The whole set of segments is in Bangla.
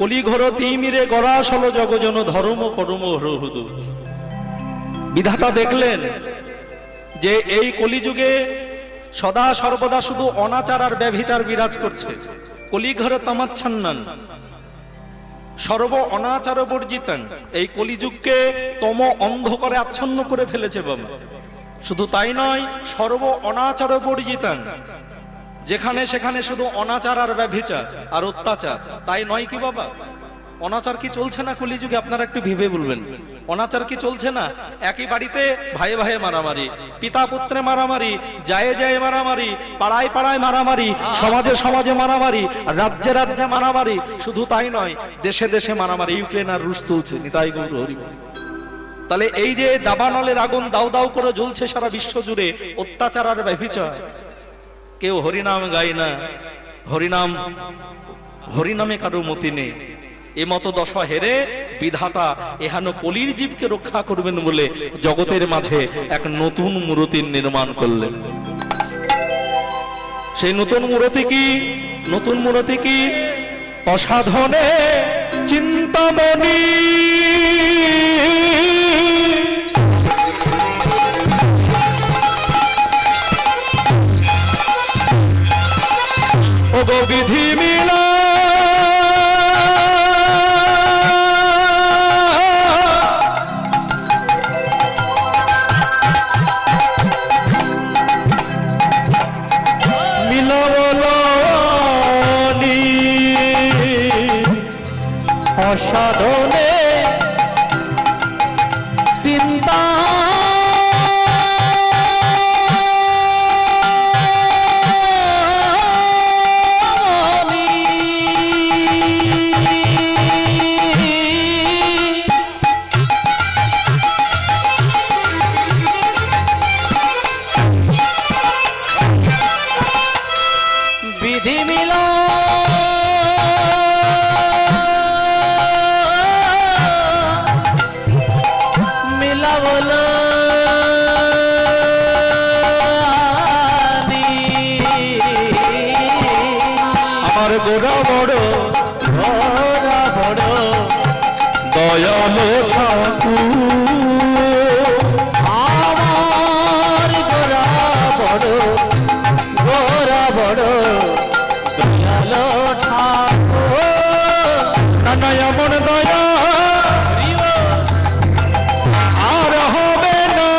কলিঘর তিমিরে গড়াসল জগজন ধর্ম কর্ম হরহুদু। বিধাতা দেখলেন যে এই কলিযুগে সদা সর্বদা শুধু অনাচার আর ব্যভিচার বিরাজ করছে। কলিঘরে তামাচ্ছান্নান সর্ব অনাচার বর্জিতাং, এই কলিযুগকে তম অন্ধকারে আচ্ছন্ন করে ফেলেছে বাবা। শুধু তাই নয়, সর্ব অনাচার বর্জিতাং, যেখানে সেখানে শুধু অনাচার আর ব্যভিচার আর অত্যাচার। তাই নয় কি বাবা? অনাচার কি চলছে না কলিযুগে? আপনারা একটু ভেবে বলবেন, অনাচার কি চলছে না? একই বাড়িতে ভাইয়ে ভাইয়ে মারামারি, পিতা পুত্রে মারামারি, জায়ে জায়ে মারামারি, পাড়ায় পাড়ায় মারামারি, সমাজে সমাজে মারামারি, রাজ্যে রাজ্যে মারামারি। শুধু তাই নয়, দেশে দেশে মারামারি। ইউক্রেন আর রুশ চলছে। নিতাই গৌর হরি। তাহলে এই যে দাবানলের আগুন দাউ দাউ করে জ্বলছে সারা বিশ্ব জুড়ে, অত্যাচার আর ব্যভিচার। কেউ হরিনাম গায় না, হরিনামে কারো মতি নেই। এ মতো দশা হেরে বিধাতা এহেন কলির জীবকে রক্ষা করবেন বলে জগতের মাঝে এক নতুন মূর্তির নির্মাণ করলেন। সেই নতুন মূর্তি কি? অসাধনে চিন্তামণি। ও গো বিধি মিলা অসাধনে চিন্তা বিধি মিলা গোরা বড় দয়ালো ঠাকুর, আমার গোরা বড় দয়ালো ঠাকুর। নানা এমন দয়া আর হবে না,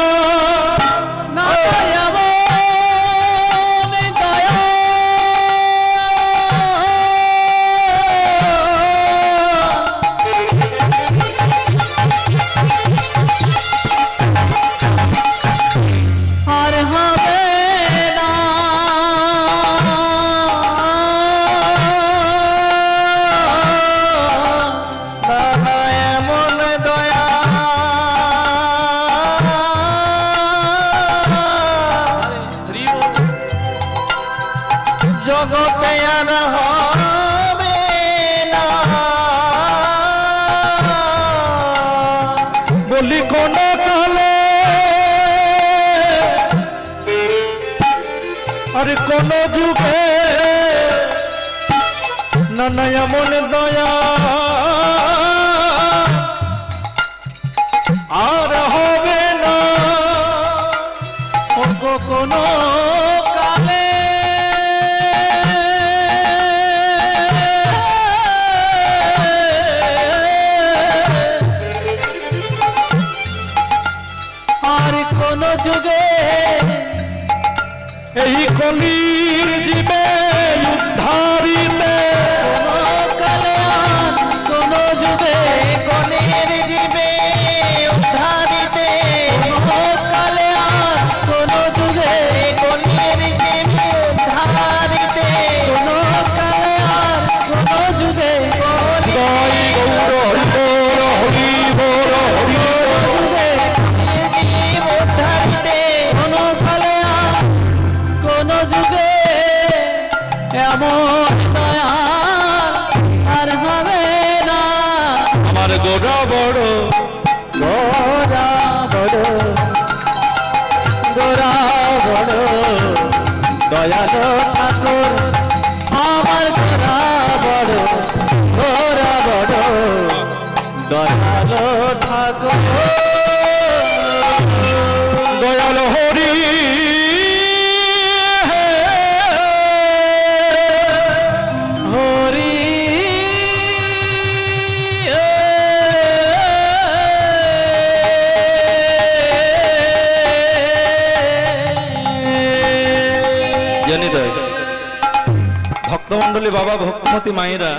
জগতে আর হবে না বলি কোন কালে আরে কোন যুগে নানা এমন দয়া আর হবে না। কোন কালে আর কোন যুগে এই কলির জীবে উদ্ধারিতে কালে কোন যুগে কলির জীবে উদ্ধারিতে কালে কোন যুগে কলির জীবে উদ্ধারিতে কালে কোন যুগে জয় গৌর হরি বল হরি উদ্ধারিতে কোন কালে কোন যুগে এমন দয়া আর হবে না। আমার গোরা বড় দয়ালো ঠাকুর, আমার গোরা বড় ঠাকুর দয়াল হরি হরি ভক্তমন্ডলী বাবা ভক্তিমতী মায়েরা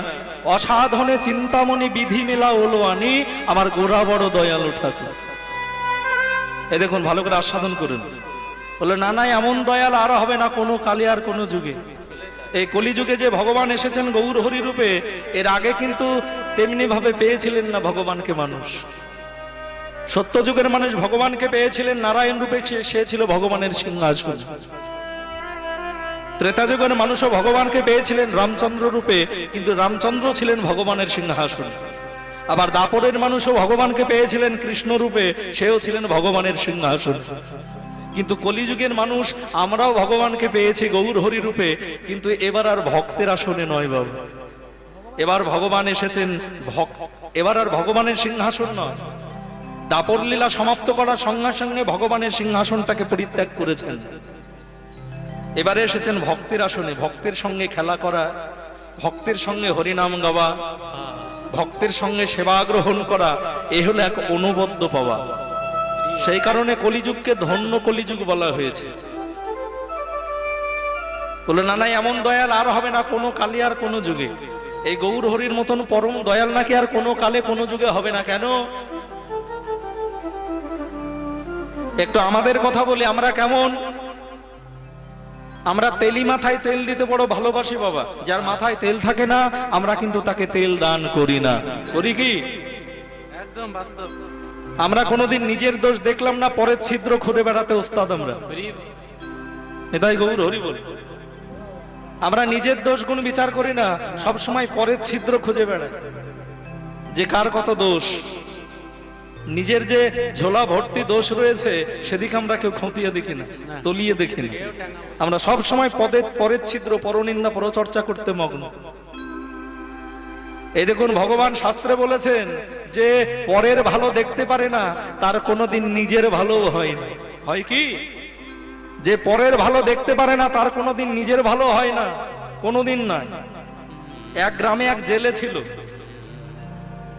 অসাধনে চিন্তামণি বিধি মেলা ওলো আনি আমার গোড়া বড় দয়ালু ঠাকুর। এ দেখুন ভালো করে আস্বাদন করুন। বলে না না এমন দয়াল আর হবে না কোনো কালে আর কোনো যুগে। এই কলিযুগে যে ভগবান এসেছেন গৌর হরি রূপে, এর আগে কিন্তু তেমনি ভাবে পেয়েছিলেন না ভগবানকে মানুষ। সত্য যুগের মানুষ ভগবানকে পেয়েছিলেন নারায়ণ রূপে, সে ছিল ভগবানের সিংহাসন। ত্রেতা যুগের মানুষও ভগবানকে পেয়েছিলেন রামচন্দ্র রূপে, কিন্তু রামচন্দ্র ছিলেন ভগবানের সিংহাসন। আবার দাপরের মানুষও ভগবানকে পেয়েছিলেন কৃষ্ণ রূপে, সেও ছিলেন ভগবানের সিংহাসন। কিন্তু কলিযুগের মানুষ আমরাও ভগবানকে পেয়েছি গৌর হরি রূপে, কিন্তু এবার আর ভক্তের আসনে নয় বাবু। এবার ভগবান এসেছেন এবার আর ভগবানের সিংহাসন নয়। দাপর লীলা সমাপ্ত করার সঙ্গে সঙ্গে ভগবানের সিংহাসনটাকে পরিত্যাগ করেছেন। এবারে এসেছেন ভক্তের আসনে, ভক্তের সঙ্গে খেলা করা, ভক্তের সঙ্গে হরিনাম গাওয়া, ভক্তের সঙ্গে সেবা গ্রহণ করা, এ হলো এক অনুবদ্ধ পাওয়া। সেই কারণে কলিযুগকে ধন্য কলিযুগ বলা হয়েছে। বলে না না এমন দয়াল আর হবে না কোনো কালে আর কোনো যুগে। এই গৌর হরির মতন পরম দয়াল নাকি আর কোনো কালে কোনো যুগে হবে না। কেন? একটু আমাদের কথা বলি, আমরা কেমন? আমরা তেলি মাথায় তেল দিতে বড় ভালোবাসি বাবা। যার মাথায় তেল থাকে না আমরা কিন্তু তাকে তেল দান করি না। করি কি? একদম বাস্তব। আমরা কোনোদিন নিজের দোষ দেখলাম না, পরের ছিদ্র খুঁড়ে বেড়াতে ওস্তাদ আমরা। এটাই গৌর হরি বল। আমরা নিজের দোষ গুণ বিচার করি না, সব সময় পরের ছিদ্র খুঁজে বেড়াই যে কার কত দোষ। নিজের যে ঝোলা ভর্তি দোষ রয়েছে সেদিকে আমরা কেউ খতিয়ে দেখি না, তলিয়ে দেখি না। আমরা সব সময় পরের ছিদ্র, পরনিন্দা, পরচর্চা করতে মগ্ন। এই দেখুন ভগবান শাস্ত্রে বলেছেন যে পরের ভালো দেখতে পারে না, তার কোনোদিন নিজের ভালো হয় না। হয় কি? যে পরের ভালো দেখতে পারে না তার কোনোদিন নিজের ভালো হয় না, কোনোদিন নয়। এক গ্রামে এক জেলে ছিল,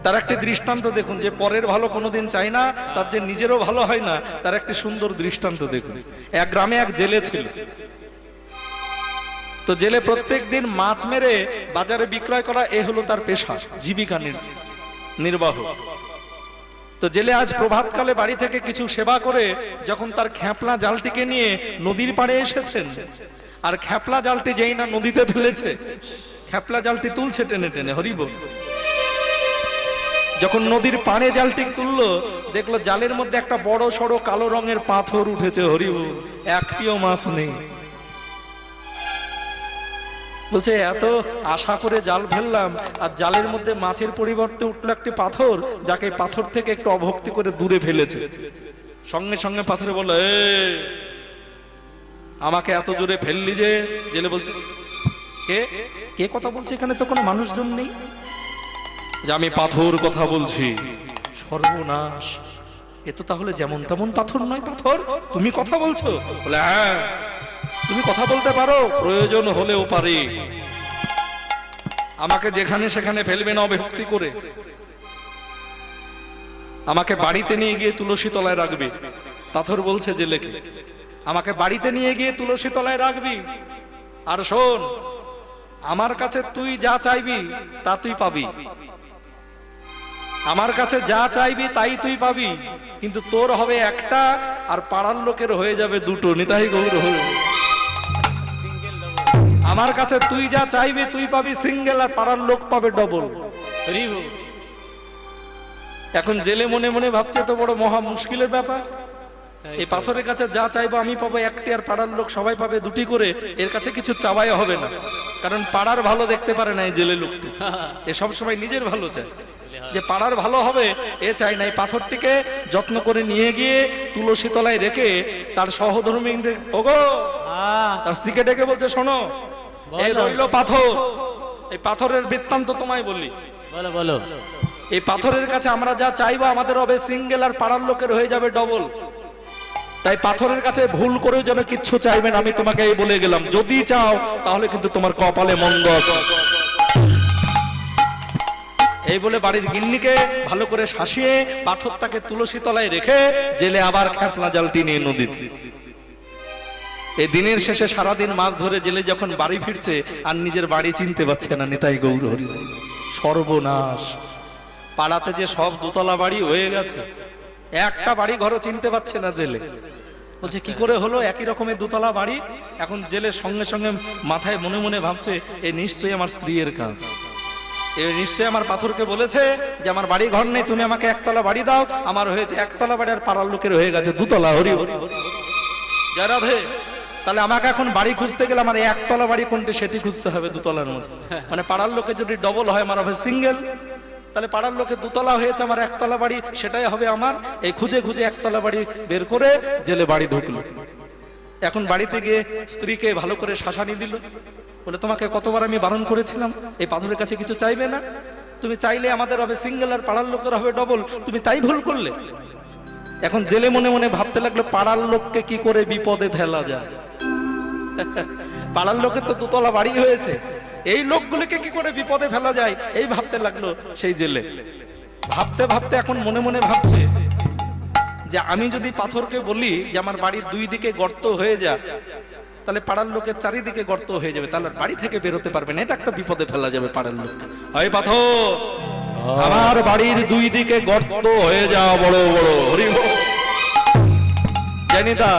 তার একটি দৃষ্টান্ত দেখুন। যে পরের ভালো কোনোদিন চায় না, তার যে নিজেরও ভালো হয় না, তার একটি সুন্দর দৃষ্টান্ত দেখুন। এক গ্রামে এক জেলে ছিল। তো জেলে প্রত্যেক দিন মাছ মেরে বাজারে বিক্রয় করা, এ হলো তার পেশা, জীবিকা নির্বাহ। তো জেলে আজ প্রভাতকালে বাড়ি থেকে কিছু সেবা করে যখন তার খ্যাপলা জালটিকে নিয়ে নদীর পাড়ে এসেছেন, আর খ্যাপলা জালটি যেই না নদীতে ফেলেছে, খ্যাপলা জালটি তুলছে টেনে টেনে, হরিবল। যখন নদীর পাড়ে জালটি তুললো, দেখলো জালের মধ্যে একটা বড় সড়ো কালো রঙের পাথর উঠেছে, হরিবল। একটিও মাছ নেই। বলছে এত আশা করে জাল ফেললাম, আর জালের মধ্যে মাছের পরিবর্তে উঠলো একটি পাথর, যাকে পাথর থেকে একটু অভক্তি করে দূরে ফেলেছে। সঙ্গে সঙ্গে পাথরে বলল, আমাকে এত জোরে ফেললি যে? জেলে বলছে, কে কে কথা বলছে? এখানে তো কোনো মানুষজন নেই। যে আমি পাথর কথা বলছি। সর্বনাশ, এ তো তাহলে যেমন তেমন পাথর নয়। পাথর তুমি কথা বলছো? বলে হ্যাঁ, তুমি কথা বলতে পারো, প্রয়োজন হলেও পারি। আমাকে যেখানে সেখানে ফেলবে না অভক্তি করে। আমাকে বাড়িতে নিয়ে গিয়ে তুলসী তলায় রাখবি। পাথর বলছে জেলেকে, আমাকে বাড়িতে নিয়ে গিয়ে তুলসী তলায় রাখবি। আর শোন, আমার কাছে তুই যা চাইবি তা তুই পাবি। আমার কাছে যা চাইবি তাই তুই পাবি, কিন্তু তোর হবে একটা, আর পাড়ার লোকের হয়ে যাবে দুটো। নিতাই গৌর হল। আমার কাছে তুই যা চাইবি তুই পাবি সিঙ্গেল, আর পাড়ার লোক পাবে ডবল। এখন জেলে মনে মনে ভাবছে তো বড় মহা মুশকিলের ব্যাপার। এই পাথরের কাছে যা চাইবো আমি পাবো একটি, আর পাড়ার লোক সবাই পাবে দুটি করে। এর কাছে কিছু চাওয়াই হবে না, কারণ পাড়ার ভালো দেখতে পারে না এই জেলে লোকটি। এ সব সময় নিজের ভালো চায়, যে পাড়ার ভালো হবে এ চাই না। এই পাথরটিকে যত্ন করে নিয়ে গিয়ে তুলসী তলায় রেখে তার সহধর্মী ওগো তার স্ত্রীকে ডেকে বলছে, শোনো, এই রইল পাথর। এই পাথরের বৃত্তান্ত তোমায় বলি। বলো বলো। এই পাথরের কাছে আমরা যা চাইবো আমাদের হবে সিঙ্গেল, আর পাড়ার লোকের হয়ে যাবে ডবল। তাই পাথরের কাছে ভুল করেও যেন কিচ্ছু চাইবেন, আমি তোমাকে এই বলে গেলাম। যদি চাও তাহলে কিন্তু তোমার কপালে মন্দ আছে। এই বলে বাড়ির গিন্নিকে ভালো করে শাসিয়ে পাথরটাকে তুলসী তলায় রেখে জেলে আবার খ্যাপলা জালটি নিয়ে নদীতে। এই দিনের শেষে সারাদিন মাছ ধরে জেলে যখন বাড়ি ফিরছে আর নিজের বাড়ি চিনতে পারছে না। নিতাই গৌর হরি, সর্বনাশ! পাড়াতে যে সব দোতলা বাড়ি হয়ে গেছে, একটা বাড়ি ঘরও চিনতে পারছে না জেলে। বলছে কি করে হলো, একই রকমের দোতলা বাড়ি। এখন জেলে সঙ্গে সঙ্গে মাথায় মনে মনে ভাবছে এই নিশ্চয়ই আমার স্ত্রীর কাজ, এই নিশ্চয়ই আমার পাথরকে বলেছে যে আমার বাড়ি ঘর নেই, তুমি আমাকে একতলা বাড়ি দাও। আমার হয়েছে একতলা বাড়ি, আর পাড়ার লোকের হয়ে গেছে দুতলা। হরি হরি জয় রাধে। তাহলে আমাকে এখন বাড়ি খুঁজতে গেলে আমার একতলা বাড়ি কোনটি সেটি খুঁজতে হবে দুতলার মধ্যে। মানে পাড়ার লোকের যদি ডবল হয় আমার হবে সিঙ্গেল, তাহলে পাড়ার লোকের দুতলা হয়েছে, আমার একতলা বাড়ি সেটাই হবে আমার। এই খুঁজে খুঁজে একতলা বাড়ি বের করে জেলে বাড়ি ঢুকলো। এখন বাড়িতে গিয়ে স্ত্রীকে ভালো করে শাসানি দিল, বলে তোমাকে কতবার আমি বারণ করেছিলাম এই পাথরের কাছে কিছু চাইবে না, তুমি চাইলে আমাদের হবে সিঙ্গেল আর পাড়ার লোকের হবে ডবল, তুমি তাই ভুল করলে। এখন জেলে মনে মনে ভাবতে লাগলো পাড়ার লোককে কি করে বিপদে ফেলা যায়। পাড়ার লোকের তো দুতলা বাড়ি হয়েছে, এই লোকগুলিকে কি করে বিপদে ফেলা যায় এই ভাবতে লাগলো সেই জেলে। ভাবতে ভাবতে এখন মনে মনে ভাবছে যে আমি যদি পাথরকে বলি যে আমার বাড়ির দুই দিকে গর্ত হয়ে যা, তাহলে পাড়ার লোকের চারিদিকে গর্ত হয়ে যাবে, তাহলে বাড়ি থেকে বেরোতে পারবে না, এটা একটা বিপদে ফেলা যাবে পাড়ার লোককে। হয় পাথর, আমার বাড়ির দুই দিকে গর্ত হয়ে যা বড় বড়। হরি বল। জানি তা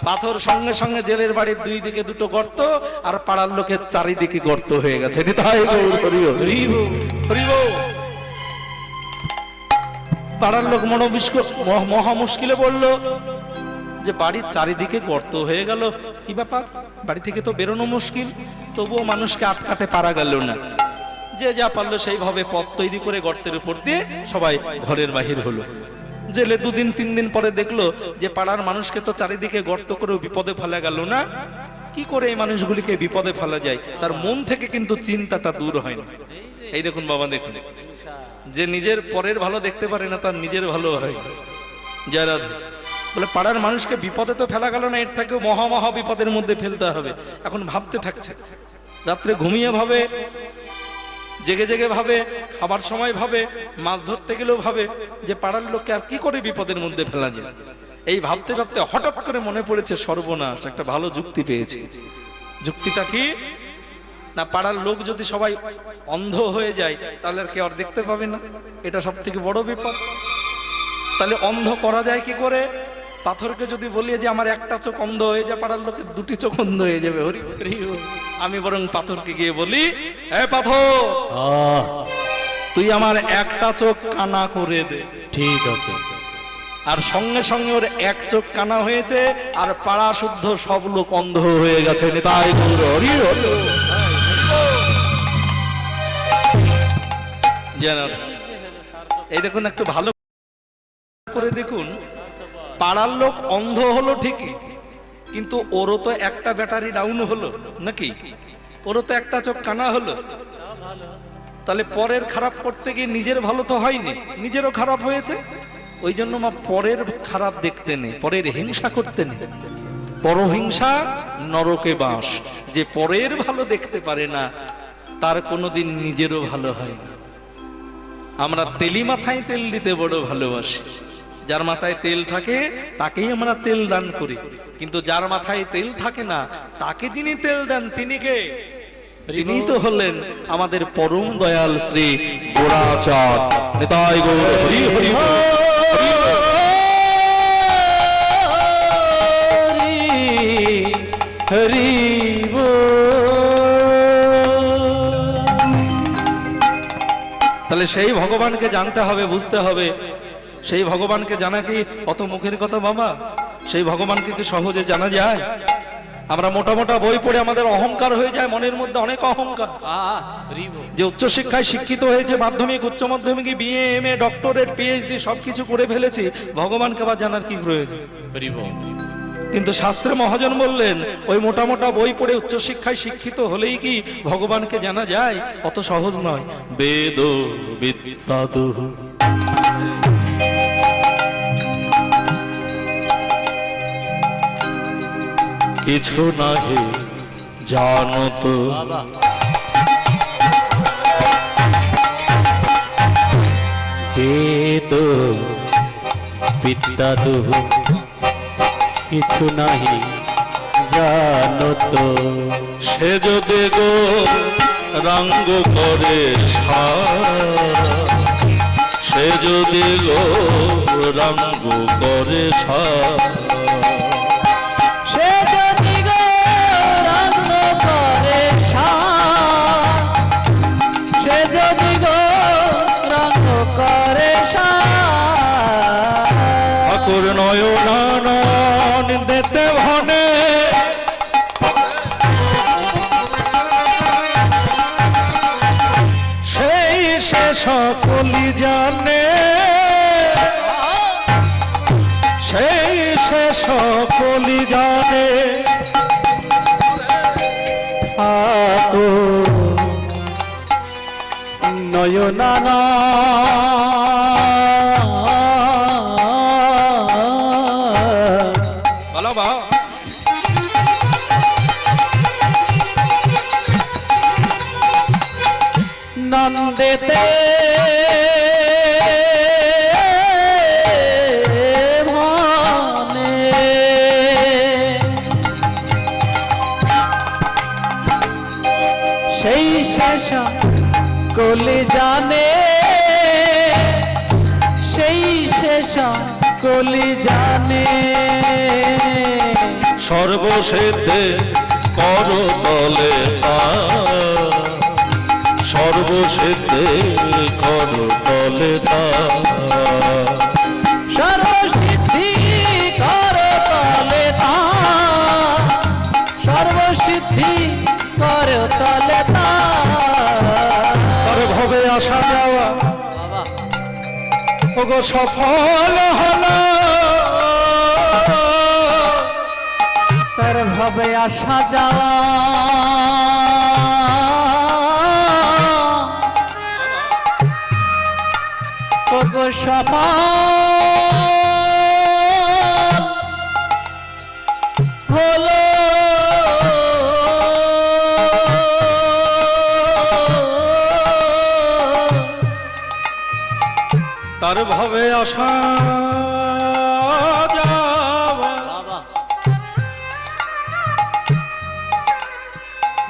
পাথর সঙ্গে সঙ্গে জেলের বাড়ির দুই দিকে দুটো গর্ত, আর পাড়ার লোকের চারিদিকে গর্ত হয়ে গেছে। পাড়ার লোক মহা মুশকিলে পড়লো যে বাড়ির চারিদিকে গর্ত হয়ে গেল, কি ব্যাপার, বাড়ি থেকে তো বেরোনো মুশকিল, তবুও মানুষকে আটকাতে পারা গেল না। যে যা পারলো সেইভাবে পথ তৈরি করে গর্তের উপর দিয়ে সবাই ঘরের বাহির হলো। জেলে দুদিন তিন দিন পরে দেখলো যে পাড়ার মানুষকে তো চারিদিকে গর্ত করেও বিপদে ফেলা গেল না, কি করে এই মানুষগুলিকে বিপদে ফেলা যায়, তার মন থেকে কিন্তু চিন্তাটা দূর হয় না। এই দেখুন বাবা, দেখুন, যে নিজের পরের ভালো দেখতে পারে না তার নিজের ভালো হয়। জয় রাধে। বলে পাড়ার মানুষকে বিপদে তো ফেলা গেল না, এর থেকেও মহা মহা বিপদের মধ্যে ফেলতে হবে। এখন ভাবতে থাকছে, রাত্রে ঘুমিয়ে ভাবে, জেগে জেগে ভাবে, খাবার সময় ভাবে, মাছ ধরতে গেলেও ভাবে যে পাড়ার লোককে আর কি করে বিপদের মধ্যে ফেলা যায়। এই ভাবতে ভাবতে হঠাৎ করে মনে পড়েছে সর্বনাশ, একটা ভালো যুক্তি পেয়েছে। যুক্তিটা কি না, পাড়ার লোক যদি সবাই অন্ধ হয়ে যায় তাহলে আর কেউ আর দেখতে পাবে না, এটা সব থেকে বড় বিপদ। তাহলে অন্ধ করা যায় কি করে? পাথরকে যদি বলি যে আমার একটা চোখ অন্ধ হয়ে যায়, পাড়ার লোকের দুটি চোখ অন্ধ হয়ে যাবে। হরি হরি। আমি বরং পাথরকে গিয়ে বলি, এ পাথর, তুই আমার একটা চোখ কানা করে দে। ঠিক আছে। আর সঙ্গে সঙ্গে ওর এক চোখ কানা হয়েছে, আর পাড়া শুদ্ধ সব লোক অন্ধ হয়ে গেছে। তাই হরি হরি। জানেন, এই দেখুন একটু ভালো করে দেখুন, পাড়ার লোক অন্ধ হলো ঠিকই, কিন্তু ওরও তো একটা ব্যাটারি ডাউন হলো নাকি, ওরও তো একটা চোখ কানা হলো। তাহলে পরের খারাপ করতে গিয়ে নিজের ভালো তো হয়নি, নিজেরও খারাপ হয়েছে। ওই জন্য মা পরের খারাপ দেখতে নেই, পরের হিংসা করতে নেই। পরহিংসা নরকে বাস। যে পরের ভালো দেখতে পারে না তার কোনোদিন নিজেরও ভালো হয় না। আমরা তেলি মাথায় তেল দিতে বড় ভালোবাসি, যার মাথায় তেল থাকে তাকেই আমরা তেল দান করি, কিন্তু যার মাথায় তেল থাকে না তাকে যিনি তেল দেন তিনি কে? তিনি তো হলেন আমাদের পরম দয়াল শ্রী গোরাচাঁদ। নিতাই গৌর হরি হরি হরি। তাহলে সেই ভগবানকে জানতে হবে, বুঝতে হবে। সেই ভগবানকে জানা কি অত মুখের কথা বাবা? সেই ভগবানকে কি সহজে জানা যায়? আমরা মোটা মোটা বই পড়ে আমাদের অহংকার হয়ে যায়, মনের মধ্যে অনেক অহংকার, যে উচ্চশিক্ষায় শিক্ষিত হয়েছে, মাধ্যমিক, উচ্চ মাধ্যমিক, বিএ, এমএ, ডক্টরেট, পিএইচডি সবকিছু করে ফেলেছি, ভগবানকে আবার জানার কি প্রয়োজন? কিন্তু শাস্ত্রে মহাজন বললেন ওই মোটা মোটা বই পড়ে উচ্চশিক্ষায় শিক্ষিত হলেই কি ভগবানকে জানা যায়? অত সহজ নয়। বেদ বিদ্যাদু কিছু নাহি জানত, বেদ বিদ্যাদু কিছু নাহি জানত, সে যদি গো রাঙ্গ করে সে যদি গো রাঙ্গ করে সে যদি গৌরাঙ্গ করে সে যদি গৌরাঙ্গ করে ঠাকুর নয়ন দেতে ভনে সেই সে সকলি জানে, সেই সে সকলি জানে। ঠাকুর নয়নানা বলো বা নন্দেতে ভানে সেই শেষ কলি জানে, সেই শেষ কলি জানে। সর্বসিদ্ধে কর তলে সর্বসিদ্ধে কর তলে সর্বসিদ্ধি কর তলে সর্বসিদ্ধি কর তলে তার ভবে আসা যাওয়া ওগো সফল হলো, তার ভাবে আসা যাওয়া ওগো সফল হলো। তার ভবে আসা যাওয়া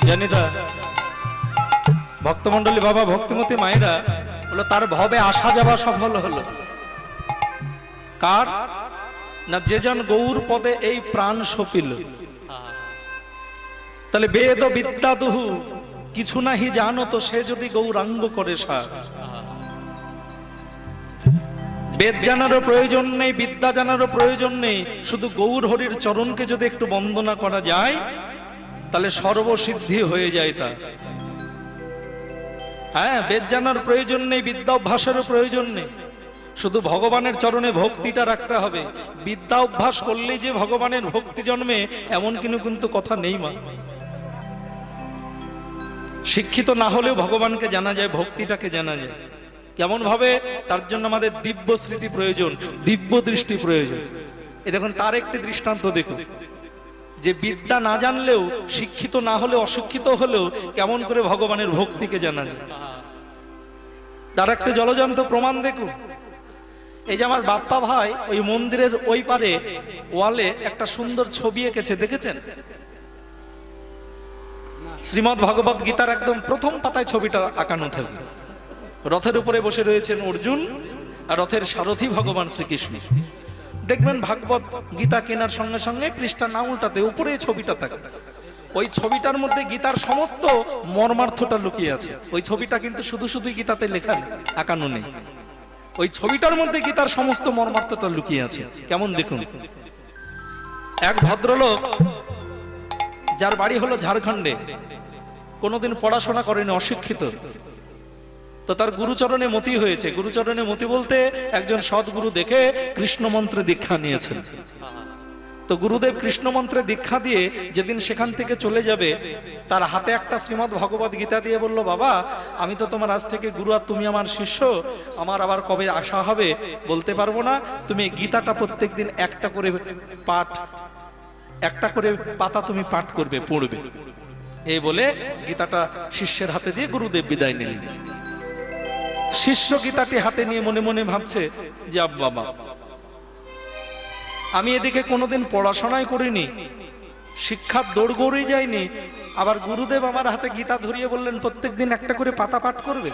জানিদা ভক্তমন্ডলী বাবা ভক্তিমতী মায়েরা বলে তার ভবে আসা যাওয়া সফল হলো। কার না যেজন গৌর পদে এই প্রাণ সপিল। তাহলে বেদ বিদ্যা দুহু কিছু নাহি জানো তো সে যদি গৌরাঙ্গ করে সার। বেদ জানারও প্রয়োজন নেই, বিদ্যা জানারও প্রয়োজন নেই, শুধু গৌর হরির চরণকে যদি একটু বন্দনা করা যায় তাহলে সর্বসিদ্ধি হয়ে যায় তা। হ্যাঁ, বেদ জানার প্রয়োজন নেই, বিদ্যা অভ্যাসেরও প্রয়োজন নেই, শুধু ভগবানের চরণে ভক্তিটা রাখতে হবে। বিদ্যা অভ্যাস করলেই যে ভগবানের ভক্তি জন্মে এমন কিন্তু কথা নেই মা। শিক্ষিত না হলেও ভগবানকে জানা যায়, ভক্তিটাকে জানা যায়। কেমন ভাবে? তার জন্য আমাদের দিব্য স্মৃতি প্রয়োজন, দিব্য দৃষ্টি প্রয়োজন। এ দেখুন তার একটি দৃষ্টান্ত দেখুন, যে বিদ্যা না জানলেও, শিক্ষিত না হলে, অশিক্ষিত হলেও কেমন করে ভগবানের ভক্তিকে জানা যায়। তার একটা জলজান্ত প্রমাণ দেখুন। এই যে আমার বাপ্পা ভাই ওই মন্দিরের ওই পারে ওয়ালে একটা সুন্দর ছবি এঁকেছে, দেখেছেন? শ্রীমদ্ ভগবত গীতার একদম প্রথম পাতায় ছবিটা আঁকানো থাকে। রথের উপরে বসে রয়েছেন অর্জুন আর রথের সারথি ভগবান শ্রীকৃষ্ণ। দেখবেন ভাগবত গীতা কেনার সঙ্গে সঙ্গে পৃষ্ঠা না উল্টাতে উপরে ছবিটা থাকে। ওই ছবিটার মধ্যে গীতার সমস্ত মর্মার্থটা লুকিয়ে আছে। ওই ছবিটা কিন্তু শুধু শুধুই গীতাতে লেখা নেই, আঁকানো নেই। ওই ছবিটার মধ্যে গীতার সমস্ত মর্মার্থটা লুকিয়ে আছে। কেমন দেখুন, এক ভদ্রলোক যার বাড়ি হলো ঝাড়খণ্ডে, কোনোদিন পড়াশোনা করেনি, অশিক্ষিত, তো তার গুরুচরণে মতি হয়েছে। গুরুচরণে মতি বলতে একজন সদ্গুরু দেখে কৃষ্ণ মন্ত্রে দীক্ষা নিয়েছেন। তো গুরুদেব কৃষ্ণ মন্ত্রে দীক্ষা দিয়ে যেদিন সেখান থেকে চলে যাবে, তার হাতে একটা শ্রীমদ্ ভগবত গীতা দিয়ে বলল, বাবা আমি তো তোমার আজ থেকে গুরু আর তুমি আমার শিষ্য, আমার আবার কবে আসা হবে বলতে পারবো না, তুমি গীতাটা প্রত্যেকদিন একটা করে পাতা তুমি পাঠ করবে, পড়বে। এই বলে গীতাটা শিষ্যের হাতে দিয়ে গুরুদেব বিদায় নিলেন। শিষ্য গীতাটি হাতে নিয়ে মনে মনে ভাবছে যে বাবা, আমি এদিকে কোনোদিন পড়াশোনাই করিনি, শিক্ষার দৌড় গড়িয়ে যায়নি, আবার গুরুদেব আমার হাতে গীতা ধরিয়ে বললেন প্রত্যেকদিন একটা করে পাতা পাঠ করবে।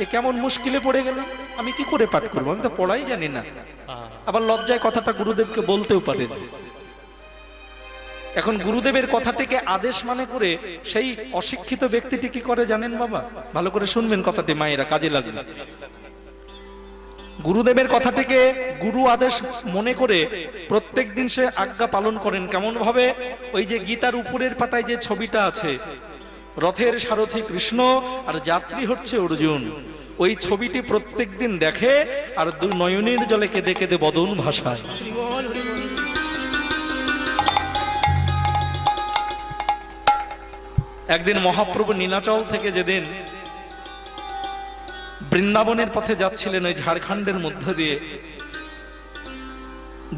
এ কেমন মুশকিলে পড়ে গেলাম, আমি কি করে পাঠ করবো, আমি তো পড়াই জানি না। আবার লজ্জায় কথাটা গুরুদেবকে বলতেও পারেন। এখন গুরুদেবের কথাটিকে আদেশ মনে করে সেই অশিক্ষিত ব্যক্তিটি কি করে জানেন বাবা? ভালো করে শুনবেন কথাটি, মায়েরা কাজে লাগবে। গুরুদেবের কথাটিকে গুরু আদেশ মনে করে প্রত্যেকদিন সে আজ্ঞা পালন করেন। কেমন ভাবে? ওই যে গীতার উপরের পাতায় যে ছবিটা আছে, রথের সারথি কৃষ্ণ আর যাত্রী হচ্ছে অর্জুন, ওই ছবিটি প্রত্যেকদিন দেখে আর নয়নের জলে কেঁদে কেঁদে বদন ভাষায়। একদিন মহাপ্রভু নীলাচল থেকে যেদিন বৃন্দাবনের পথে যাচ্ছিলেন, ওই ঝাড়খণ্ডের মধ্য দিয়ে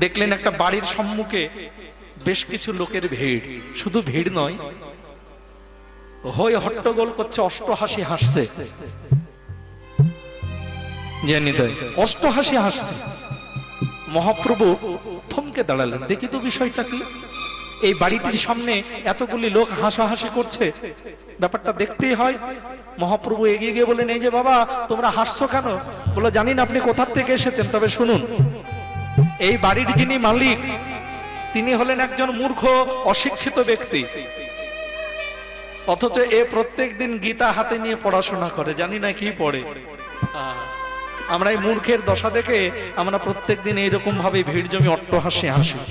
দেখলেন একটা বাড়ির সম্মুখে বেশ কিছু লোকের ভিড়। শুধু ভিড় নয়, হই হট্টগোল করছে, অষ্টহাসি হাসছে। জানি তাই অষ্টহাসি হাসছে। মহাপ্রভু থমকে দাঁড়ালেন, দেখি তো বিষয়টা কি। এই বাড়িটির সামনে এতগুলি লোক হাসাহাসি করছে, ব্যাপারটা দেখতেই হয়। মহাপ্রভু এগিয়ে গিয়ে বলেন, এই যে বাবা তোমরা হাসছো কেন? বলে, জানি না আপনি কোথা থেকে এসেছেন, তবে শুনুন, এই বাড়ির যিনি মালিক তিনি হলেন একজন মূর্খ অশিক্ষিত ব্যক্তি, অথচ এ প্রত্যেক দিন গীতা হাতে নিয়ে পড়াশোনা করে, জানি না কি পড়ে। আমরা এই মূর্খের দশা দেখে আমরা প্রত্যেক দিন এইরকম ভাবে ভিড় জমি অট্টহাসি হাসি।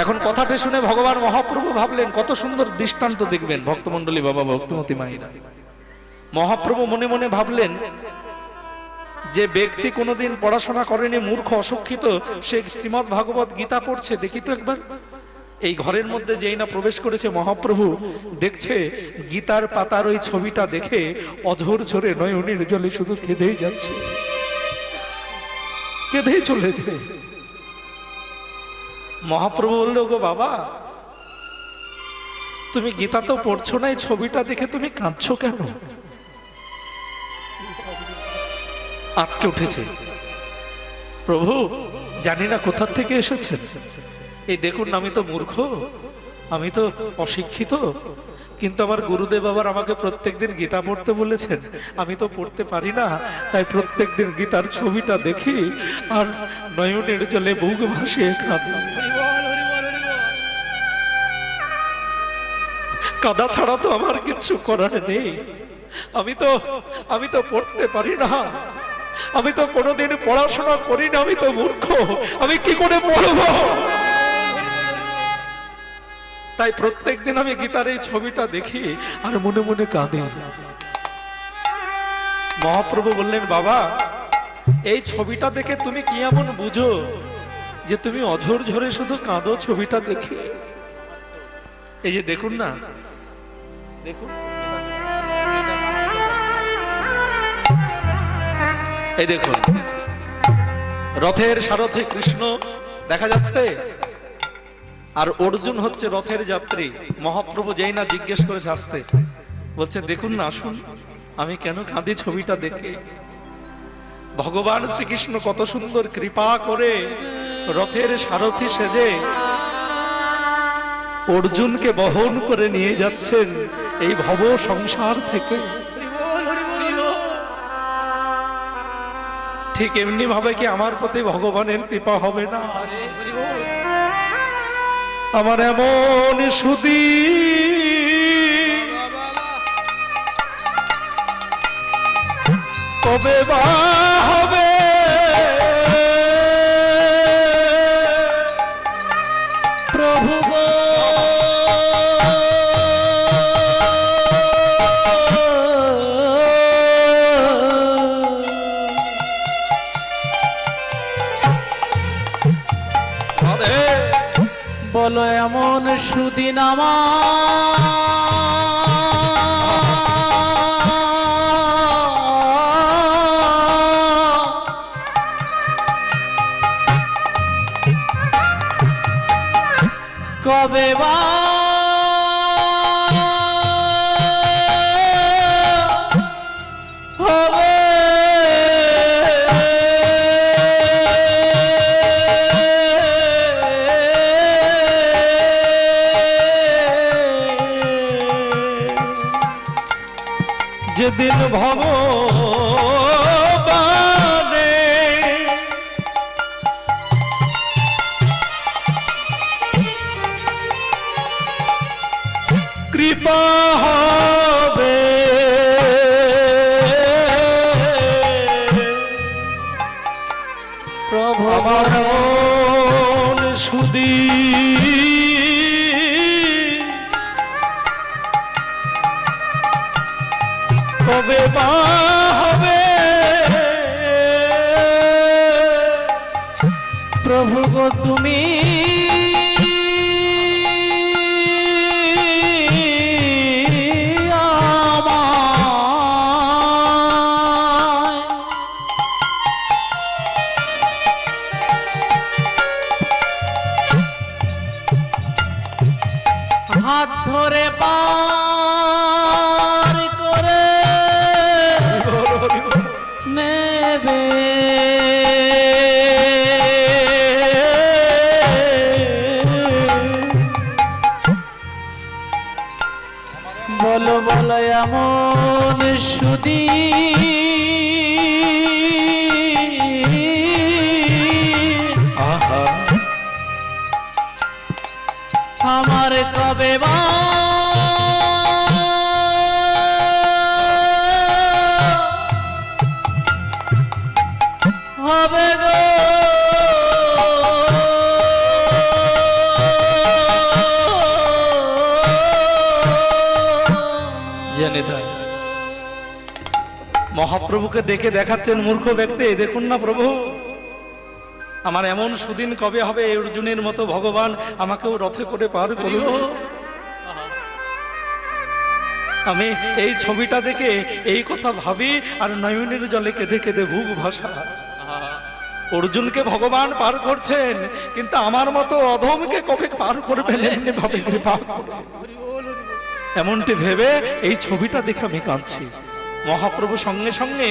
এখন কথাটা শুনে ভগবান মহাপ্রভু ভাবলেন, কত সুন্দর দৃষ্টান্ত দেখবেন ভক্তমন্ডলী, বাবা ভক্তিমতী মায়েরা। মহাপ্রভু মনে মনে ভাবলেন, যে ব্যক্তি কোনোদিন পড়াশোনা করেনি, মূর্খ অশিক্ষিত, সে শ্রীমদ্ ভাগবত গীতা পড়ছে, দেখি তো একবার। এই ঘরের মধ্যে যেই না প্রবেশ করেছে মহাপ্রভু, দেখছে গীতার পাতার ওই ছবিটা দেখে অঝোর ঝরে নয়নের জলে শুধু কেঁদেই যাচ্ছে, কেঁদেই চলেছে। মহাপ্রভু বলল, গো বাবা তুমি গীতা তো পড়ছো না, এই ছবিটা দেখে তুমি কাঁদছো কেন? আটকে উঠেছে। প্রভু জানি না কোথা থেকে এসেছেন, এই দেখুন আমি তো মূর্খ, আমি তো অশিক্ষিত, কিন্তু আমার গুরুদেব আবার আমাকে প্রত্যেকদিন গীতা পড়তে বলেছেন, আমি তো পড়তে পারি না, তাই প্রত্যেকদিন গীতার ছবিটা দেখি আর নয়নের জলে বুক ভাসিয়ে কাঁদি। কাদা ছাড়া তো আমার কিছু করার নেই, আমি তো পড়তে পারি না, আমি তো কোনোদিন পড়াশোনা করি না, আমি তো মূর্খ, আমি কি করে পড়বো? তাই প্রত্যেকদিন আমি গীতার এই ছবিটা দেখি আর মনে মনে কাঁদি। মহাপ্রভু বললেন, বাবা এই ছবিটা দেখে তুমি কি এমন বুঝো যে তুমি অঝোর ঝরে শুধু কাঁদো ছবিটা দেখে? এই যে দেখুন না, দেখুন, এই দেখুন রথের সারথি কৃষ্ণ দেখা যাচ্ছে, আর অর্জুন হচ্ছে রথের যাত্রী। মহাপ্রভু যেই না জিজ্ঞেস করেছে আসতে, বলছে দেখুন না, আসুন, আমি কেন কাঁদি ছবিটা দেখে। ভগবান শ্রীকৃষ্ণ কত সুন্দর কৃপা করে রথের সারথি সেজে অর্জুনকে বহন করে নিয়ে যাচ্ছেন এই ভব সংসার থেকে। ঠিক এমনি ভাবে কি আমার প্রতি ভগবানের কৃপা হবে না? আমার এমন সুদী কবে বা হবে, প্রভু গো রাধে বলো এমন সুদিন কবে বা হবে যেদিন ভগবানে কৃপা হবে প্রভু আমার মন সুদী কবে বা হবে প্রভু গো তুমি হাত ধরে পার করে নেবে বলো বলো এমন সুদী আমার কবে বা হবে গো জেনে থাক মহাপ্রভুকে দেখে দেখাচ্ছেন মূর্খ ব্যক্তি, দেখুন না প্রভু আমার এমন সুদিন কবে হবে অর্জুনের মতো ভগবান আমাকেও রথে করে পার করুন। আমি এই ছবিটা দেখে এই কথা ভাবি আর নয়নের জলে কেঁদে কেঁদে বুক ভাষা। অর্জুনকে ভগবান পার করছেন, কিন্তু আমার মতো অধমকে কবে পার করবেন এমনি ভাবে কৃপা করে। এমনটি ভেবে এই ছবিটা দেখে আমি কাঁদছি। মহাপ্রভু সঙ্গে সঙ্গে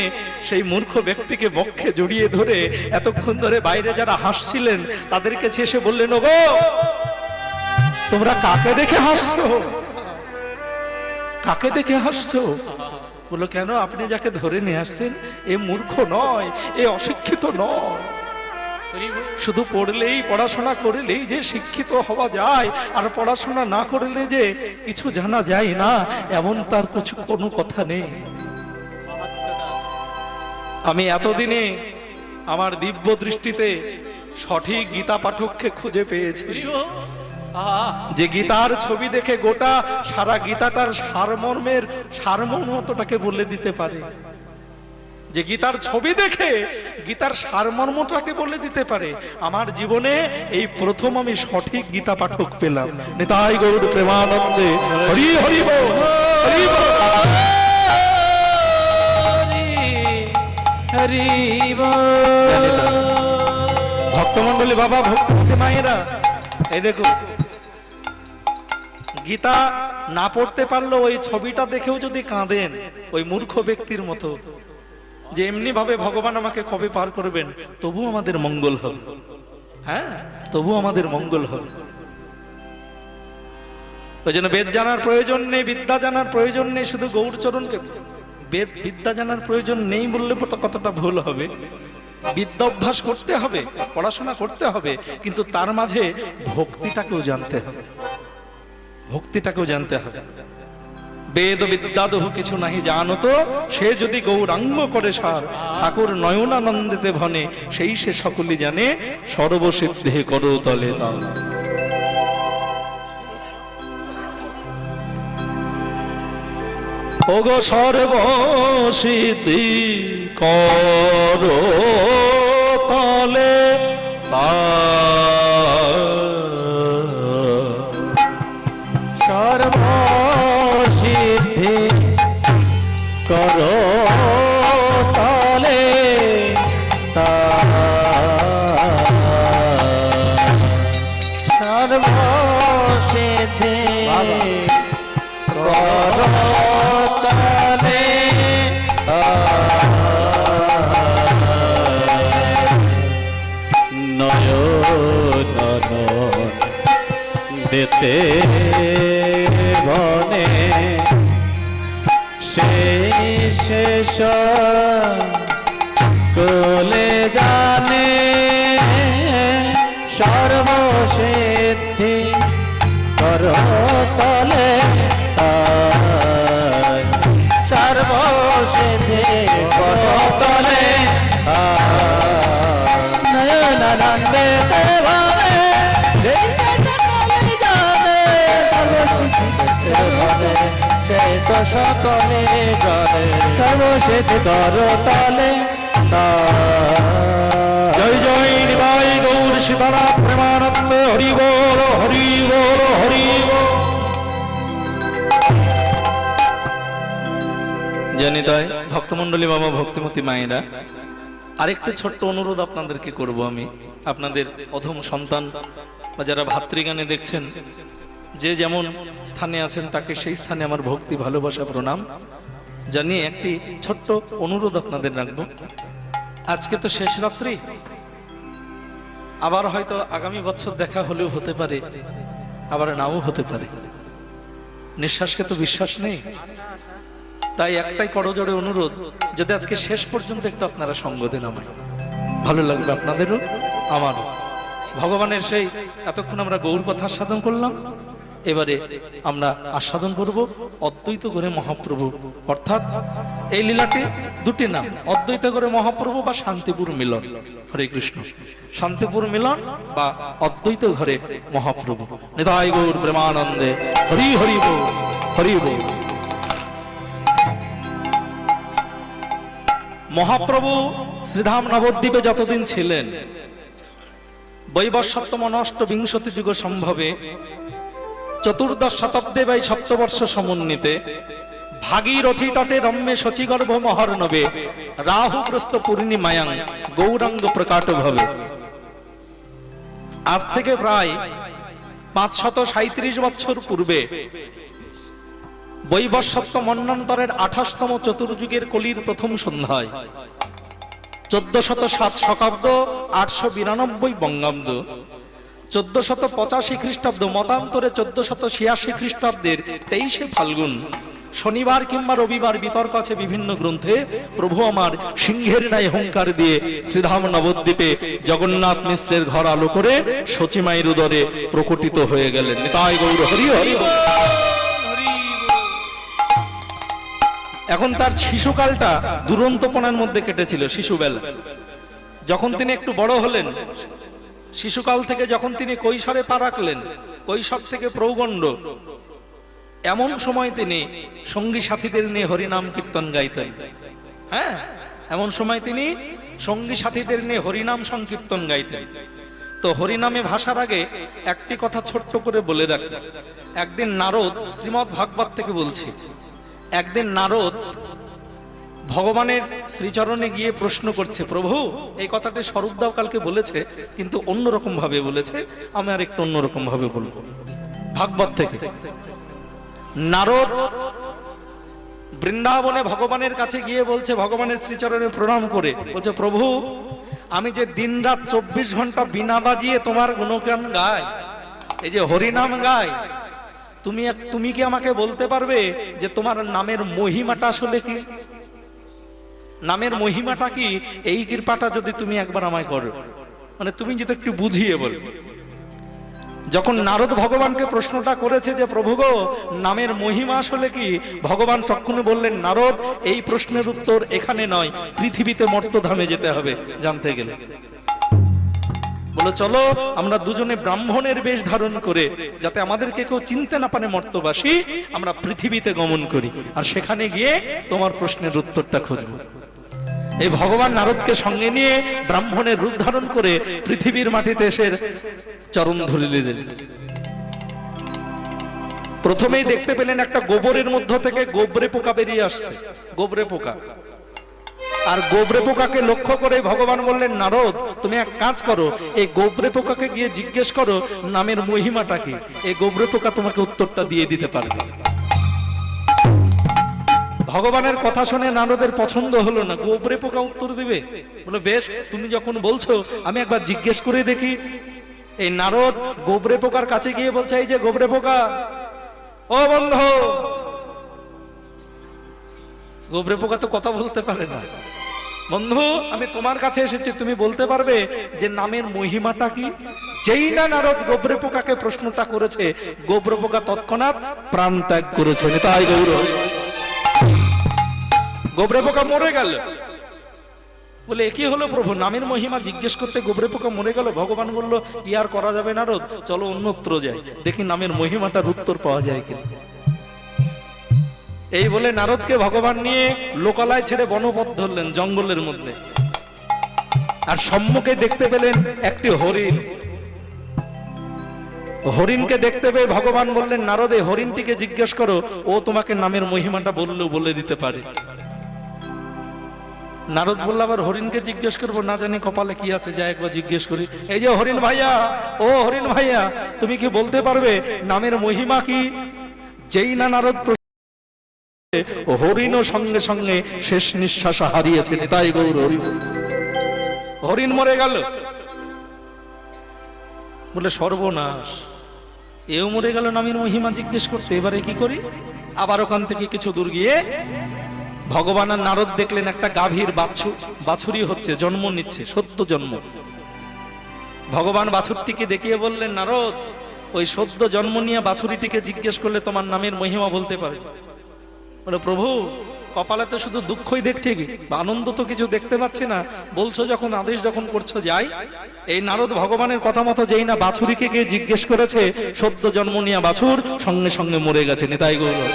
সেই মূর্খ ব্যক্তিকে বক্ষে জড়িয়ে ধরে এতক্ষণ ধরে বাইরে যারা হাসছিলেন তাদের কাছে এসে বললেন, ওগো তোমরা কাকে দেখে হাসছো? কাকে দেখে হাসছো? বললো, কেন আপনি যাকে ধরে নিয়ে আসছেন এ মূর্খ নয়, এ অশিক্ষিত নয়। শুধু পড়লেই পড়াশোনা করলেই যে শিক্ষিত হওয়া যায় আর পড়াশোনা না করলে যে কিছু জানা যায় না এমন তার কোনো কথা নেই। আমি এতদিনে আমার দিব্য দৃষ্টিতে সঠিক গীতা পাঠককে খুঁজে পেয়েছি, যে গীতার ছবি দেখে গোটা সারা গীতাটার সারমর্মটাকে বলে দিতে পারে, যে গীতার ছবি দেখে গীতার সারমর্মটাকে বলে দিতে পারে। আমার জীবনে এই প্রথম আমি সঠিক গীতা পাঠক পেলাম। নিতাই গৌর প্রেমানন্দে হরি হরি বল, হরি বল। ভক্তমন্ডলী বাবা, ভক্ত মায়েরা, এই দেখো গীতা না পড়তে পারলেও ওই ছবিটা দেখেও যদি কাঁদেন ওই মূর্খ ব্যক্তির মতো, যে এমনি ভাবে ভগবান আমাকে কবে পার করবেন, তবু আমাদের মঙ্গল হবে। হ্যাঁ, তবু আমাদের মঙ্গল হবে। ওই জন্য বেদ জানার প্রয়োজন নেই, বিদ্যা জানার প্রয়োজন নেই, শুধু গৌরচরণকে বিদ্যা জানার প্রয়োজন নেই বললে কতটা ভুল হবে। বিদ্যা অভ্যাস করতে হবে, পড়াশোনা করতে হবে, কিন্তু তার মাঝে ভক্তিটাকেও জানতে হবে, ভক্তিটাকেও জানতে হবে। বেদ বিদ্যা দহু কিছু নাহি জানত, সে যদি গৌরাঙ্গ করে সার, ঠাকুর নয়নানন্দেতে ভনে, সেই সে সকলে জানে, সর্বসিদ্ধে করো তলে তাল। ওগো সর্বসিদ্ধি করো তলে তাল। যেতে বনে সেই শেষ কোলে জানে সর্বসিদ্ধি করতলে সর্বসিদ্ধি করতলে নয়নানন্দে দেবানে সকলে গলে সর্বসিদ্ধি করতলে জয় জয় নিবাই গৌর সীতানাথ প্রেমানন্দ হরি বল হরি বল হরি বল। জানি তাই ভক্তমন্ডলী বাবা ভক্তিমতী মায়েরা, আরেকটি ছোট্ট অনুরোধ আপনাদেরকে করব আমি, আপনাদের অধম সন্তান বা যারা ভাতৃগানে দেখছেন, যে যেমন স্থানে আছেন তাকে সেই স্থানে আমার ভক্তি ভালোবাসা প্রণাম জানিয়ে একটি ছোট্ট অনুরোধ আপনাদের রাখবো। আজকে তো শেষ রাত্রি, আবার হয়তো আগামী বছর দেখা হলেও হতে পারে, আবার নাও হতে পারে। নিঃশ্বাসকে তো বিশ্বাস নেই, তাই একটাই করজোড়ে অনুরোধ, যদি আজকে শেষ পর্যন্ত একটু আপনারা সঙ্গ দেন আমায়, ভালো লাগবে আপনাদেরও আমারও। ভগবানের সেই এতক্ষণ আমরা গৌর কথা আস্বাদন করলাম, এবারে আমরা আস্বাদন করব অদ্বৈত করে মহাপ্রভু, অর্থাৎ এই লীলাটি দুটি নাম, অদ্বৈত করে মহাপ্রভু বা শান্তিপুর মিলন। হরে কৃষ্ণ। শান্তিপুর মিলন বা অদ্বৈত ঘরে মহাপ্রভু। নিতাই গৌর প্রেমানন্দে হরি হরি বল হরি বল। মহাপ্রভু শ্রীধাম নবদ্বীপে যতদিন ছিলেন, বৈবস্বত্তম অষ্টবিংশতি যুগ সম্ভবে চতুর্দশ শতাব্দে বাই সপ্তবর্ষ সমন্বিতে ভাগীরথী তটে রম্যে শচীগর্ভ মহর্ণবে রাহুগ্রস্ত পূর্ণিমায়াং গৌরাঙ্গ প্রকাট ভবে। আজ থেকে প্রায় 537 বছর পূর্বে বৈবস্বত্ত মন্বন্তরের 28তম চতুর্যুগের কলির প্রথম সন্ধ্যায় 1407 শকাব্দ 892 বঙ্গাব্দ 1485 খ্রিস্টাব্দ মতান্তরে 1486 খ্রিস্টাব্দের 23 ফাল্গুন শনিবার কিংবা রবিবার বিতর্ক আছে বিভিন্ন গ্রন্থে, প্রভু আমার সিংহের ন্যায় হুঙ্কার দিয়ে শ্রীধাম নবদ্বীপে জগন্নাথ মিশ্রের ঘর আলো করে সচিমায়ের উদরে প্রকটিত হয়ে গেলেন। নিতাই গৌর হরি হরি। এখন তার শিশুকালটা দুরন্তপনার মধ্যে কেটেছিল। শিশুবেলা যখন তিনি একটু বড় হলেন, শিশুকাল থেকে যখন তিনি কৈশোরে পা রাখলেন, কৈশোর থেকে প্রৌগণ্ড, এমন সময় তিনি সঙ্গী সাথীদের নিয়ে হরিনাম কীর্তন গাইতেন। হ্যাঁ, এমন সময় তিনি সঙ্গী সাথীদের নিয়ে হরিনাম সংকীর্তন গাইতেন। তো হরিনামে ভাষার আগে একটি কথা ছোট্ট করে বলে রাখি। একদিন নারদ, শ্রীমদ্ ভাগবত থেকে বলছি, একদিন নারদ ভগবানের শ্রীচরণে গিয়ে প্রশ্ন করছে, প্রভু এই কথাটি স্বরূপদাও কালকে বলেছে, কিন্তু অন্যরকম ভাবে বলেছে, আমি আর একটু অন্যরকম ভাবে বলবো। ভাগবত থেকে নারদ বৃন্দাবনে ভগবানের কাছে গিয়ে বলছে, ভগবানের শ্রীচরণে প্রণাম করে বলছে, প্রভু আমি যে দিনরাত 24 ঘন্টা বিনা বাজিয়ে তোমার গুণগান গাই, এই যে হরিনাম গাই, তুমি কি আমাকে বলতে পারবে যে তোমার নামের মহিমাটা আসলে কি? নামের মহিমাটা কি? এই কৃপাটা যদি তুমি একবার আমায় করো, মানে তুমি যদি একটু বুঝিয়ে বল। যখন নারদ ভগবানকে প্রশ্নটা করেছে যে প্রভু গো নামের মহিমা আসলে কি, ভগবান তখনই বললেন, নারদ এই প্রশ্নের উত্তর এখানে নয়, পৃথিবীতে মর্তধামে যেতে হবে জানতে গেলে। বলো চলো আমরা দুজনে ব্রাহ্মণের বেশ ধারণ করে, যাতে আমাদেরকে কেউ চিনতে না পারে মর্তবাসী, আমরা পৃথিবীতে গমন করি, আর সেখানে গিয়ে তোমার প্রশ্নের উত্তরটা খুঁজবো। এই ভগবান নারদকে সঙ্গে নিয়ে ব্রাহ্মণের রূপ ধারণ করে পৃথিবীর মাটিতে এসে চরণ ধরে নিলেন। প্রথমেই দেখতে পেলেন একটা গোবরের মধ্য থেকে গোবরে পোকা বেরিয়ে আসছে, গোবরে পোকা। আর গোবরে পোকাকে লক্ষ্য করে ভগবান বললেন, নারদ তুমি এক কাজ করো, এই গোবরে পোকাকে গিয়ে জিজ্ঞেস করো নামের মহিমাটা কি, এই গোবরে পোকা তোমাকে উত্তরটা দিয়ে দিতে পারবে। ভগবানের কথা শুনে নারদের পছন্দ হলো না, গোবরে পোকা উত্তর দিবে? বলে বেশ, তুমি যখন বলছো আমি একবার জিজ্ঞেস করে দেখি। এই নারদ গোবরে পোকার কাছে গিয়ে বলছে, এই যে গোবরে পোকা, ও বন্ধু। গোবরে পোকা তো কথা বলতে পারে না। বন্ধু, আমি তোমার কাছে এসেছি, তুমি বলতে পারবে যে নামের মহিমাটা কি? যেই না নারদ গোবরে পোকাকে প্রশ্নটা করেছে, গোবরে পোকা তৎক্ষণাৎ প্রাণ ত্যাগ করেছে। তাই গৌর গোবরে পোকা মরে গেল। বলে একই হলো প্রভু, নামের মহিমা জিজ্ঞেস করতে গোবরে পোকা মরে গেল। ভগবান বলল, ইয়ার করা যাবে নারদ, চলো অন্যত্র যাই, দেখি নামের মহিমাটার উত্তর পাওয়া যায় কিনা। এই বলে নারদকে ভগবান নিয়ে লোকালয় ছেড়ে বনপথ ধরলেন, জঙ্গলের মধ্যে। আর সম্মুখে দেখতে পেলেন একটি হরিণ। হরিণকে দেখতে পেয়ে ভগবান বললেন, নারদ এই হরিণটিকে জিজ্ঞেস করো, ও তোমাকে নামের মহিমাটা বললেও বলে দিতে পারে। নারদ বলল, আবার হরিণকে জিজ্ঞেস করবো, না জানি কপালে কি আছে, যা একবার জিজ্ঞেস করি। এই যে হরিণ ভাইয়া, ও হরিণ ভাইয়া, তুমি কি বলতে পারবে নামের মহিমা কি? যেই না নারদ হরিণও সঙ্গে সঙ্গে শেষ নিঃশ্বাস হারিয়েছেন। তাই গৌর হরি। হরিণ মরে গেল। বলে সর্বনাশ, এও মরে গেল নামের মহিমা জিজ্ঞেস করতে, এবারে কি করি? আবার ওখান থেকে কিছু দূর গিয়ে ভগবান আর নারদ দেখলেন একটা গাভীর বাছুরি হচ্ছে, জন্ম নিচ্ছে, সত্য জন্ম। ভগবান বাছুরটিকে দেখিয়ে বললেন, নারদ ওই সদ্য জন্ম নিয়ে বাছুরিটিকে জিজ্ঞেস করলে তোমার নামের মহিমা বলতে পারে। বলে প্রভু, কপালে তো শুধু দুঃখই দেখছি, আনন্দ তো কিছু দেখতে পাচ্ছি না। বলছো যখন, আদেশ যখন করছো যাই। এই নারদ ভগবানের কথা মতো যেই না বাছুরিকে গিয়ে জিজ্ঞেস করেছে, সদ্য জন্ম নিয়ে বাছুর সঙ্গে সঙ্গে মরে গেছে। তাই গৌর।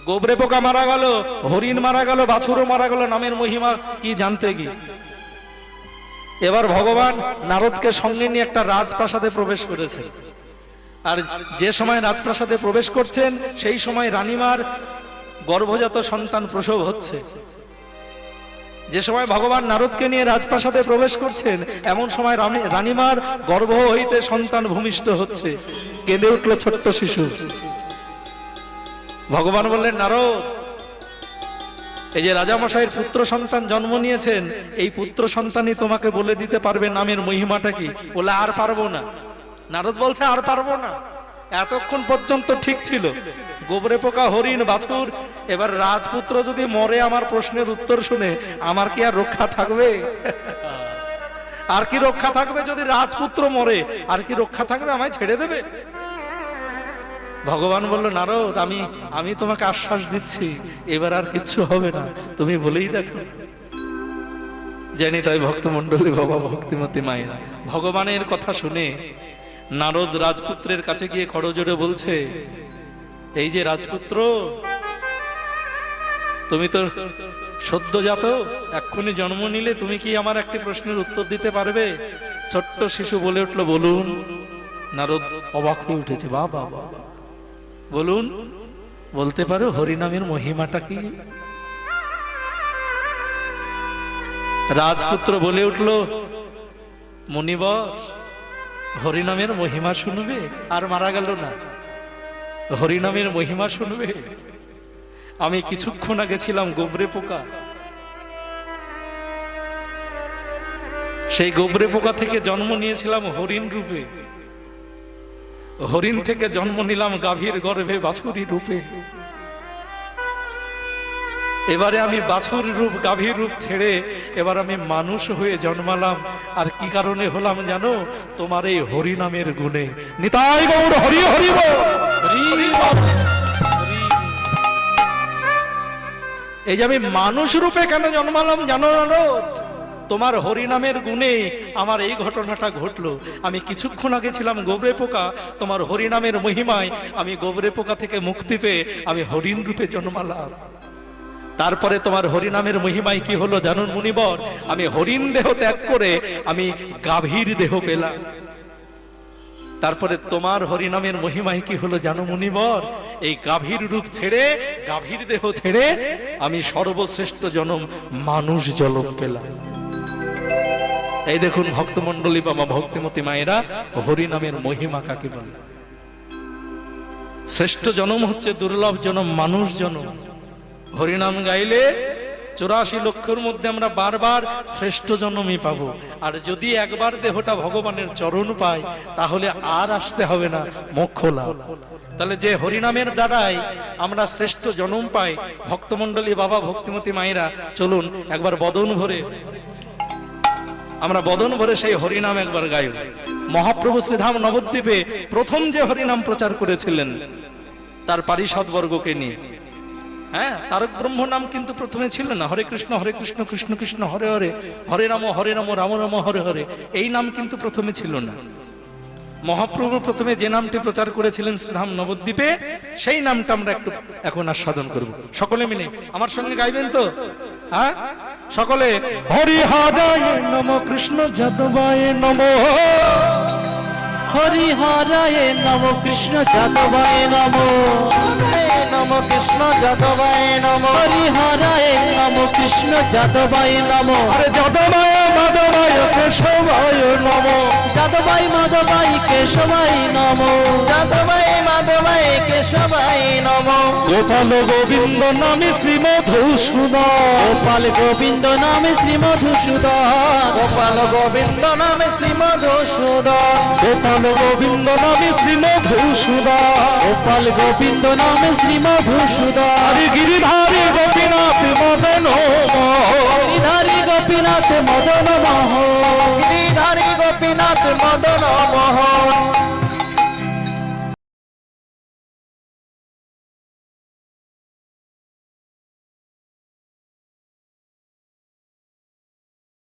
গোবরে পোকা মারা গেল, হরিণ মারা গেল, বাছুরও মারা গেল, নামের মহিমা কি জানতে গিয়ে। এবার ভগবান নারদকে সঙ্গে নিয়ে একটা রাজপ্রাসাদে প্রবেশ করেছেন। আর যে সময় রাজপ্রাসাদে প্রবেশ করছেন, সেই সময় রানীমার গর্ভজাত সন্তান প্রসব হচ্ছে। যে সময় ভগবান নারদকে নিয়ে রাজপ্রাসাদে প্রবেশ করছেন, এমন সময় রানীমার গর্ভ হইতে সন্তান ভূমিষ্ঠ হচ্ছে। কেঁদে উঠল ছোট্ট শিশু। ভগবান বললেন, নারদ এই যে রাজামশাইয়ের পুত্র সন্তান জন্ম নিয়েছেন, এই পুত্র সন্তানই তোমাকে বলে দিতে পারবে নামের মহিমাটা কি। বলে আর পারবো না। নারদ বলছে, আর পারবো না। এতক্ষণ পর্যন্ত ঠিক ছিল, গোবরে পোকা, হরিণ, বাছুর। এবার রাজপুত্র যদি মরে আমার প্রশ্নের উত্তর শুনে, আমার কি আর রক্ষা থাকবে? আর কি রক্ষা থাকবে? যদি রাজপুত্র মরে, আর কি রক্ষা থাকবে? আমায় ছেড়ে দেবে? ভগবান বলল, নারদ আমি তোমাকে আশ্বাস দিচ্ছি, এবার আর কিচ্ছু হবে না, তুমি বলেই দেখো। জানি তাই ভক্তমণ্ডলী, বাবা ভক্তিমতী মায়েরা, ভগবানের কথা শুনে নারদ রাজপুত্রের কাছে গিয়ে খড়জোড়ে বলছে, এই যে রাজপুত্র, তুমি তো সদ্যজাত, এক্ষুনি জন্ম নিলে, তুমি কি আমার একটি প্রশ্নের উত্তর দিতে পারবে? ছোট্ট শিশু বলে উঠলো, বলুন। নারদ অবাক হয়ে উঠেছে, বাবা বাবা, বলুন, বলতে পারো হরিনামের মহিমাটা কি? রাজপুত্র বলে উঠলো, মুনিবর, হরিনামের মহিমা শুনবে? আর মারা গেল না, হরিনামের মহিমা শুনবে। আমি কিছুক্ষণ আগে ছিলাম গোবরে পোকা, সেই গোবরে পোকা থেকে জন্ম নিয়েছিলাম হরিণ রূপে, হরিণ থেকে জন্ম নিলাম গাভীর গর্ভে বাছুরি রূপে। এবারে আমি বাছুর রূপ, গাভীর রূপ ছেড়ে এবার আমি মানুষ হয়ে জন্মালাম। আর কি কারণে হলাম জানো? তোমার এই হরি নামের গুণে। নিতাই গৌর হরি হরি বল। এই যে আমি মানুষ রূপে কেন জন্মালাম জানো? তোমার হরিনামের গুণে আমার এই ঘটনাটা ঘটলো। আমি কিছুক্ষণ আগে ছিলাম গোবরে পোকা, তোমার হরিনামের মহিমায় আমি গোবরে পোকা থেকে মুক্তি পেয়ে আমি হরিণ রূপে জন্মালাম। তারপরে তোমার হরিনামের মহিমায় কি হলো জানুন মুনিবর? আমি হরিণ দেহ ত্যাগ করে আমি গাভীর দেহ পেলাম। তারপরে তোমার হরিনামের মহিমায় কি হলো জানো মুনিবর? এই গাভীর রূপ ছেড়ে, গাভীর দেহ ছেড়ে আমি সর্বশ্রেষ্ঠ জনম মানুষ জন্ম পেলাম। এই দেখুন ভক্তমণ্ডলী বাবা ভক্তিমতী মায়েরা, হরিনামের মহিমা কাকে বলে? শ্রেষ্ঠ জনম হচ্ছে দুর্লভ জনম, মানুষ জনম। হরিনাম গাইলে 84 লক্ষের মধ্যে আমরা বারবার শ্রেষ্ঠ জন্মই পাবো। আর যদি একবার দেহটা ভগবানের চরণ পাই তাহলে আর আসতে হবে না, মোক্ষ লাভ। তাহলে যে হরিনামের দ্বারাই আমরা শ্রেষ্ঠ জন্ম পাই, ভক্তমণ্ডলী, বাবা, ভক্তিমতী মায়েরা, চলুন একবার বদন ভরে আমরা বদন ভরে সেই হরিনাম একবার গাইব। মহাপ্রভু শ্রীধাম নবদ্বীপে প্রথম যে হরিনাম প্রচার করেছিলেন তার পারিষদ বর্গকে নিয়ে, হ্যাঁ, তারক ব্রহ্ম নাম কিন্তু প্রথমে ছিল না। হরে কৃষ্ণ কৃষ্ণ কৃষ্ণ হরে হরে, হরে রাম রাম রাম হরে হরে, এই নাম কিন্তু প্রথমে ছিল না। মহাপ্রভু প্রথমে যে নামটি প্রচার করেছিলেন শ্রীধাম নবদ্বীপে, সেই নামটা আমরা একটু এখন আস্বাদন করব। সকলে মিলে আমার সঙ্গে গাইবেন তো? হ্যাঁ, সকলে হরি হরায় নম, কৃষ্ণ যাদবায় নম, হরি হরায় নম, কৃষ্ণ যাদবায় নম, নম কৃষ্ণ যাদবায় নম, হরি হরায় নম, কৃষ্ণ যাদবায় নম, হরে যাদবায় মাধবায় কেশবায় নম, যাদবাই মাধবাই কেশবাই নম, যাদবায় মাধবায় কেশবায় নম, গোপাল গোবিন্দ নামে শ্রী মধুসূদন, গোপাল গোবিন্দ নামে শ্রী মধুসূদন, গোপাল গোবিন্দ নামে শ্রী মধুসূদন, গোপাল গোবিন্দ নামে শ্রী মধুসূদন, গোপাল গোবিন্দ নামে শ্রী মধুসূদন, হরি গিরিধারী গোপীনাথ মদন গিরিধারী গোপীনাথ মদন মোহন, গিরিধারী গোপীনাথ মদন মোহন,